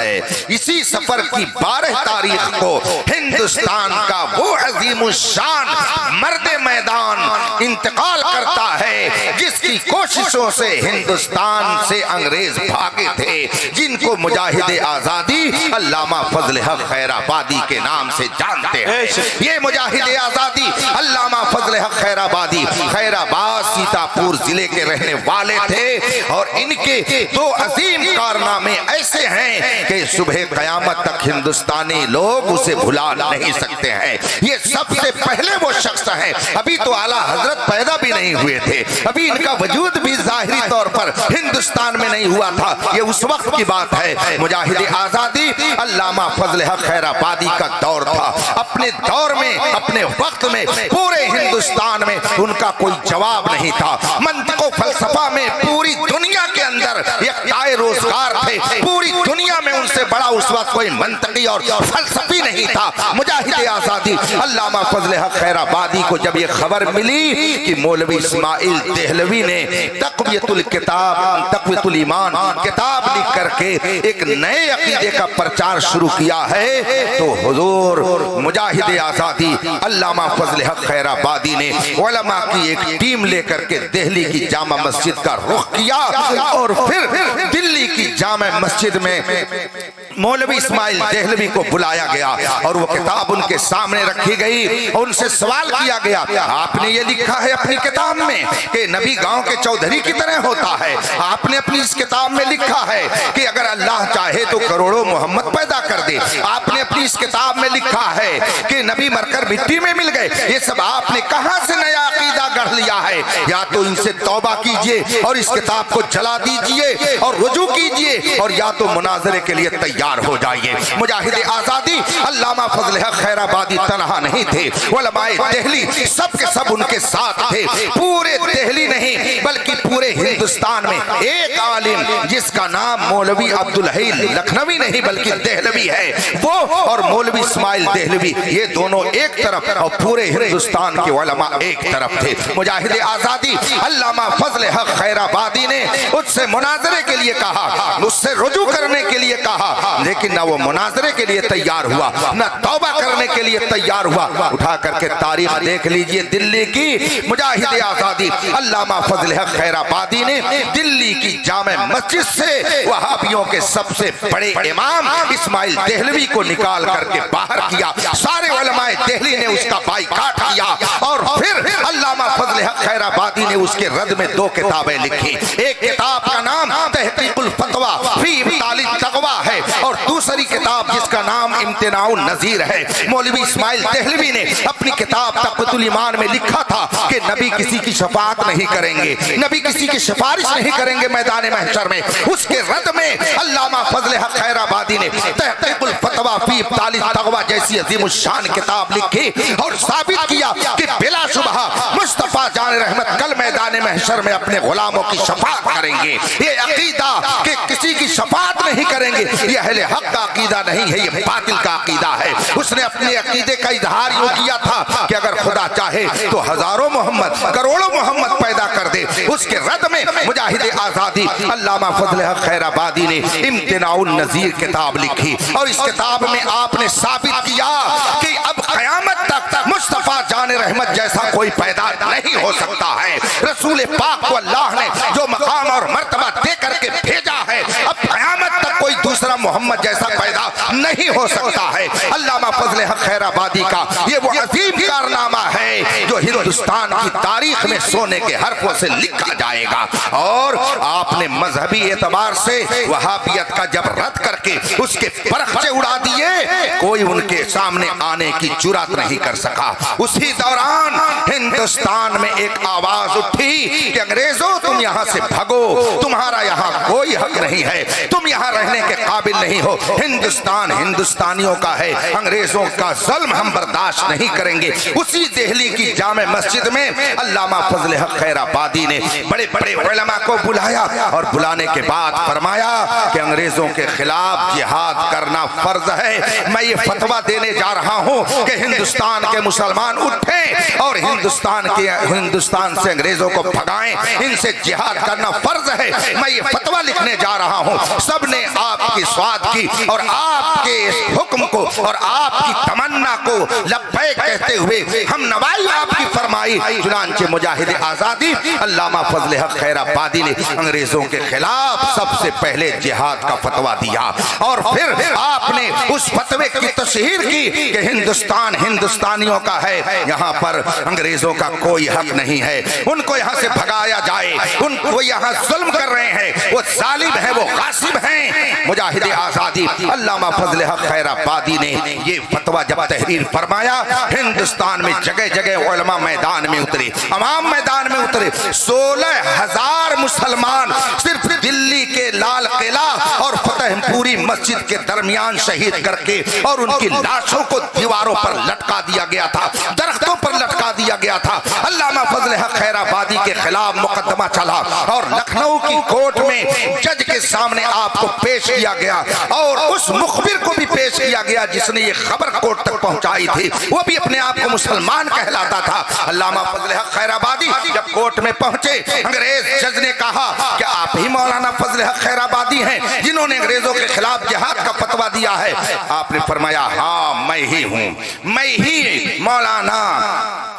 है। इसी सफर की 12 तारीख को हिंदुस्तान का वो अजीमुशान मर्द मैदान इंतकाल करता है जिसकी कोशिशों से हिंदुस्तान से अंग्रेज भागे थे, जिनको मुजाहिद आजादी अल्लामा फजल हक खैराबादी के नाम से जानते हैं। ये मुजाहिद आजादी अल्लामा फजल हक खैराबादी खैराबाद सीतापुर जिले के रहने वाले थे और इनके दो अजीम कारनामे ऐसे हैं कि सुबह कयामत तक हिंदुस्तानी लोग उसे भुला नहीं सकते हैं। ये सबसे पहले वो शख्स हैं, अभी तो आला हजरत पैदा भी नहीं हुए थे, अभी इनका वजूद भी जाहिरी तौर पर हिंदुस्तान में नहीं हुआ था। ये उस वक्त की बात है। मुजाहिद आजादी अल्लामा फजल हक खैराबादी का दौर था। अपने दौर में, अपने वक्त में पूरे हिंदुस्तान में उनका कोई जवाब नहीं था। मंतिक और फलसफा में पूरी दुनिया के अंदर यकताए रोजगार थे। पूरी दुनिया में उनसे बड़ा उस वक्त कोई मंतकी और फलसफी नहीं था। मुजाहिद आजादी अल्लामा फजल हक खैराबादी को जब ये खबर मिली कि मौलवी इस्माइल देहलवी ने तक़वियतुल किताब, तक़वियतुल ईमान किताब लिख करके एक नए अकीदे का प्रचार शुरू किया है, तो हुजूर मुजाहिद आजादी अल्लामा फजल हक खैराबादी ने उलमा की एक टीम लेकर के दिल्ली की जामा मस्जिद का रुख किया और फिर दिल्ली की जामा मस्जिद में मौलवी इस्माइल देहलवी को बुलाया गया और वो किताब उनके सामने रखी गई। उनसे सवाल किया गया, आपने ये लिखा है अपनी किताब में कि नबी गांव के चौधरी की तरह होता है। आपने अपनी इस किताब में लिखा है कि अगर अल्लाह चाहे तो करोड़ों मोहम्मद पैदा कर दे। आपने अपनी इस किताब में लिखा है कि नबी मरकर मिट्टी में मिल गए। ये सब आपने कहां से नया अकीदा गढ़ लिया है? या तो इनसे तौबा कीजिए और इस किताब को जला दीजिए और रुजू कीजिए, और या तो मुनाजरे के लिए तैयार हो जाइए। मुजाहिद आजादी अल्लामा फजल हक खैराबादी तनहा नहीं थे, उलमाए दिल्ली सब के सब उनके साथ थे। पूरे दिल्ली नहीं बल्कि पूरे हिंदुस्तान में एक आलिम जिसका नाम मौलवी अब्दुल हई लखनवी नहीं बल्कि देहलवी है, वो और मौलवी इस्माइल देहलवी, ये दोनों एक तरफ और पूरे हिंदुस्तान के उलमा एक तरफ थे। मुजाहिद आजादी अल्लामा फजल हक खैराबादी ने उससे मुनाजरे के लिए कहा, उससे रुजू करने के लिए कहा, लेकिन ना वो मुनाजरे के लिए तैयार हुआ, ना तौबा करने के लिए तैयार हुआ। उठा करके तारीख देख लीजिए दिल्ली की। मुजाहिद आजादी अल्लामा फजल हक खैराबादी ने दिल्ली की जामे मस्जिद से वहाबियों के सबसे बड़े इमाम इस्माइल देहलवी को निकाल करके बाहर किया। सारे उलमाए दिल्ली ने उसका बाइकाट किया और फिर अल्लामा फजल हक खैराबादी ने उसके रद में 2 किताबें लिखी। एक किताब का नाम तहकीकुल फतवा फी इब्तालित तक़वा है और दूसरी किताब जिसका नाम इम्तिनाउन नज़ीर है। मौलवी इस्माइल देहलवी ने अपनी किताब तक़वियतुल ईमान में लिखा था कि नबी किसी की शफाअत नहीं करेंगे, नबी किसी की सिफारिश नहीं करेंगे मैदान महशर में। उसके रद में अल्लामा फजल हक खैराबादी ने तहकीकुल फतवा फी इब्तालित तक़वा जैसी अजीमुशान किताब लिखी और साबित किया कि बिला शुबहा मुस्तफा जान रहमत कल मैदान महशर में अपने गुलामों की शफाअत करेंगे। ये अकीदा कि किसी की शफाअत नहीं करेंगे, ये अहले हक का अकीदा नहीं है, ये बातिल का अकीदा है। उसने अपने अकीदे का इजहार यूं किया था कि अगर खुदा चाहे तो हजारों मोहम्मद, करोड़ों मोहम्मद पैदा कर दे। उसके रद में मुजाहिद आजादी अल्लामा फजल हक खैराबादी ने इम्तिनाउन नज़ीर किताब लिखी और इस किताब में आपने साबित किया कि अब क़यामत तक मुस्तफा जान रहमत जैसा कोई पैदा नहीं हो सकता है। रसूल पाक को अल्लाह ने जो मकाम और मर्तबा दे करके भेजा है, अब क़यामत तक कोई दूसरा मोहम्मद जैसा पैदा नहीं हो सकता है। अल्लामा फजल हक खैराबादी का ये वो अजीम कारनामा है जो हिंदुस्तान की तारीख में सोने के हरफों से लिखा जाएगा। और आपने मजहबी एतबार से वहाबियत का जब रद्द करके उसके परखचे उड़ा दिए, कोई उनके सामने आने की जुर्रत नहीं कर सका। उसी दौरान हिंदुस्तान में एक आवाज उठी कि अंग्रेजों तुम यहाँ से भगो, तुम्हारा यहाँ कोई हक नहीं है, तुम यहाँ रहने के काबिल नहीं हो। हिंदुस्तान हिंदुस्तानियों का है, अंग्रेजों का जुल्म हम बर्दाश्त नहीं करेंगे। उसी दिल्ली की जामे मस्जिद में अल्लामा फजल हक खैराबादी ने बड़े बड़े उलमा को बुलाया और बुलाने के बाद फरमाया कि अंग्रेजों के खिलाफ जिहाद करना फर्ज है। मैं ये फतवा देने जा रहा हूँ कि हिंदुस्तान के मुसलमान उठें और हिंदुस्तान से अंग्रेजों को भगाएं, इनसे जिहाद करना फर्ज है। मैं ये फतवा लिखने जा रहा हूँ। सबने आपकी स्वाद की और आपके इस हुक्म को और आपकी तमन्ना को लब्बैक कहते हुए हम नवाई आपकी फरमाई। चुनांचे मुजाहिद आजादी अल्लामा फजल हक खैराबादी ने अंग्रेजों के खिलाफ सबसे पहले जिहाद का फतवा दिया और फिर आपने उस फतवे की तस्हीर की कि हिंदुस्तान हिंदुस्तानियों का है, यहाँ पर अंग्रेजों का कोई हक नहीं है, उनको यहाँ से भगाया जाए, उनको यहाँ जुल्म कर रहे हैं, वो जालिम है, वो गासिब हैं। मुजाहिद आजादी अल्लामा फजल हक खैराबादी ने ये फतवा जब तहरीर फरमाया, हिंदुस्तान में जगह जगह उलमा मैदान में उतरे, अवाम मैदान में उतरे। 16,000 मुसलमान सिर्फ दिल्ली के लाल किला और फतेहपुरी मस्जिद के दरमियान शहीद करके और उनकी लाशों को दीवारों पर लटका दिया गया था, दरख्तों पर लटका दिया गया था। अल्लामा फजल हक खैराबादी के खिलाफ मुकदमा चला और लखनऊ की कोर्ट में जज के सामने आपको पेश किया गया और उस मुखबिर को भी पेश किया गया जिसने ये खबर कोर्ट तक पहुंचाई थी, वो भी अपने आप को मुसलमान कहलाता था। अल्लामा फजल हक खैराबादी जब कोर्ट में पहुंचे, अंग्रेज जज ने कहा कि आप ही मौलाना फजल हक खैराबादी हैं जिन्होंने अंग्रेजों के खिलाफ जिहाद का फतवा दिया है? आपने फरमाया हाँ मैं ही हूँ, मैं ही मौलाना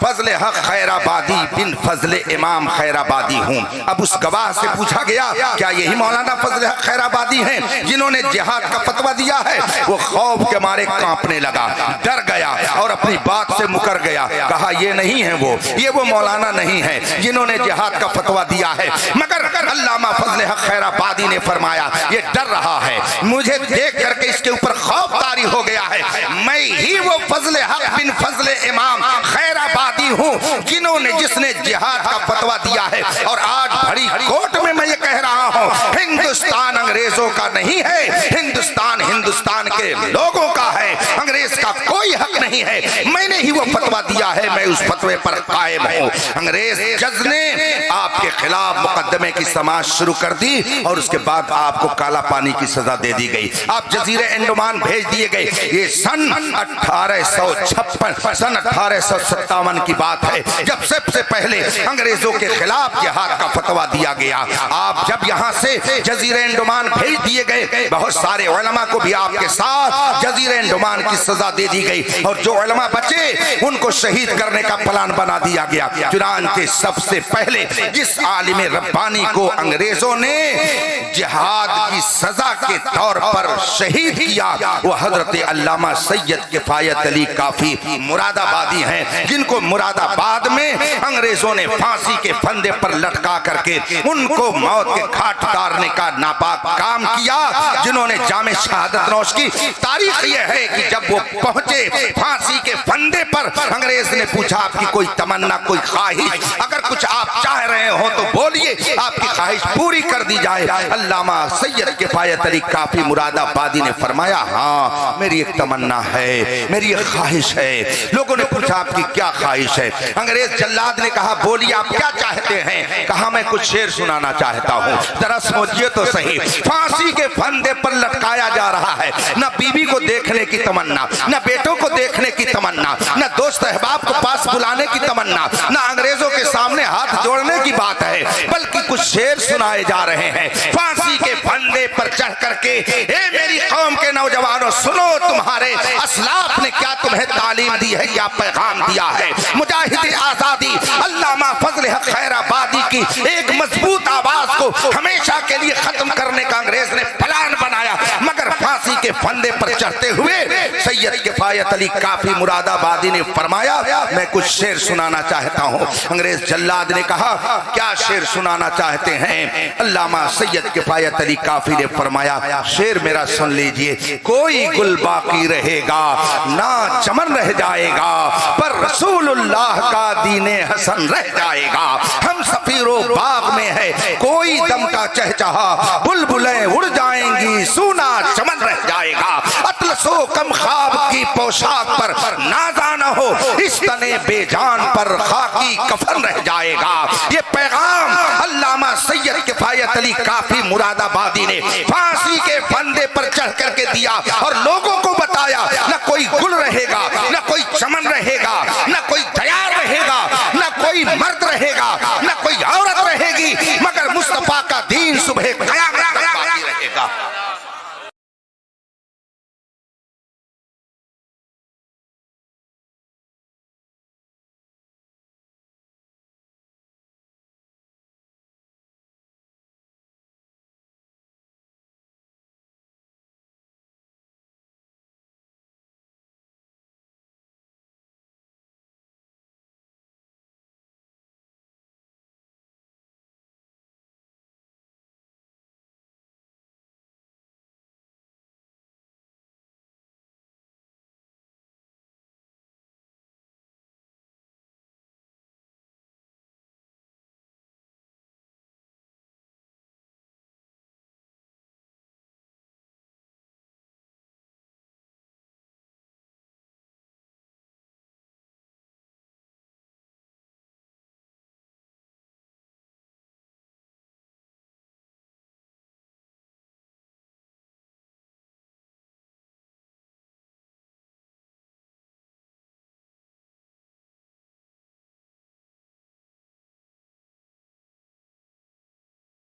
फजल हक खैराबादी बिन फजल इमाम खैराबादी हूँ। अब उस गवाह से पूछा गया क्या यही मौलाना फजल हक खैराबादी हैं जिन्होंने जिहाद का फतवा दिया है? वो खौफ के मारे कांपने लगा, डर गया और अपनी बात से मुकर गया। कहा ये नहीं है ये वो मौलाना नहीं है जिन्होंने जिहाद का फतवा दिया है। मगर अल्लामा फजल हक खैराबादी ने फरमाया ये डर रहा है, मुझे देख करके इसके ऊपर खौफ तारी हो गया है, मैं ही वो फजल हक बिन फजल इमाम खैराबादी हूँ जिसने जिहाद का फतवा दिया है। और आज बड़ी कोर्ट में मैं ये कह रहा हूँ, हिंदुस्तान अंग्रेजों का नहीं है, हिंदुस्तान हिंदुस्तान के लोगों का है, अंग्रेज का कोई हक नहीं है। मैंने ही वो फतवा दिया है, मैं उस फतवे पर कायम हूँ। अंग्रेज जज ने आपके खिलाफ मुकदमे की समाअत शुरू कर दी और उसके बाद आपको काला पानी की सजा दे दी गई, आप जजीरे अंडमान भेज दिए गए। ये सन 1856 सन 1857 की बात है जब सबसे पहले अंग्रेजों के खिलाफ जिहाद का फतवा दिया गया। आप जब यहाँ से जजीरे अंडमान भेज दिए गए, बहुत सारे उलमा को भी आपके साथ जजीरे अंडमान की सजा दे दी गई और जो उलमा बचे उनको शहीद करने का प्लान बना दिया गया। चुनांचे सबसे पहले जिस आलिम रब्बानी को अंग्रेजों ने जिहाद की सजा के तौर पर शहीद किया वो हजरत अल्लामा सैयद किफायत अली काफी मुरादाबादी हैं, जिनको मुरादाबाद में अंग्रेजों ने फांसी के फंदे पर लटका करके उनको मौत के घाट उतारने का नापाक काम किया, जिन्होंने जामे शहादत नौश की। तारीख ये है कि जब वो पहुंचे फांसी के फंदे पर, अंग्रेज ने पूछा आपकी कोई तमन्ना, कोई ख्वाहिश, अगर कुछ आप चाह रहे हो तो बोलिए, आपकी ख्वाहिश पूरी कर दी जाए। अल्लामा सैयद किफायत अली काफी मुरादाबादी ने फरमाया हाँ मेरी एक तमन्ना है, मेरी एक ख्वाहिश है। लोगों ने पूछा आपकी क्या ख्वाहिश है? अंग्रेज जल्लाद ने कहा बोलिए आप क्या चाहते हैं? कहा मैं कुछ शेर सुनाना चाहता हूँ, जरा सोचिए तो सही। फांसी के फंदे पर लटकाया जा रहा है, न बीवी को देखने की तमन्ना, न बेटों को देखने की तमन्ना, न दोस्त अहबाब को पास बुलाने की तमन्ना, न अंग्रेजों के सामने हाथ जोड़ने की बात है, बल्कि कुछ शेर सुनाए जा रहे हैं। फांसी के फंदे पर चढ़ करके ए मेरी कौम के नौजवानों सुनो, तुम्हारे असलाफ ने क्या तुम्हें तालीम दी है, क्या पैगाम दिया है। मुजाहिद आजादी अल्लामा फजल हक खैराबादी की एक मजबूत आवाज को हमेशा के लिए खत्म करने का अंग्रेज ने प्लान बनाया, मगर फांसी के फंदे पर चढ़ते हुए सैयद किफायत अली काफी मुरादाबादी ने फरमाया मैं कुछ शेर सुनाना चाहता हूँ। अंग्रेज जल्लाद ने कहा क्या शेर सुनाना चाहते हैं? अल्लामा सैयद किफायत अली काफी ने फरमाया शेर मेरा सुन लीजिए। कोई गुल बाकी रहेगा ना चमन रह जाएगा, पर रसूलुल्लाह का दीने हसन रह जाएगा। हम सफीरो बाग में है कोई दम का चहचहा, बुलबुलें उड़ जाएंगी सूना चमन रह जाएगा। अतलसो कम ख्वाब की पोशाक पर नाजा न हो, इस तने बेजान पर खाकी कफन रह जाएगा। ये पैगाम अल्लामा सैयद किफायत अली काफी मुरादाबादी ने फांसी के फंदे पर चढ़ करके दिया और लोगों को बताया न कोई गुल रहेगा, न कोई चमन रहेगा, न कोई तैयार रहेगा, न कोई मर्द रहेगा, न कोई औरत रहेगी, मगर मुस्तफा का दीन सुबह कयामत तक बाकी रहेगा।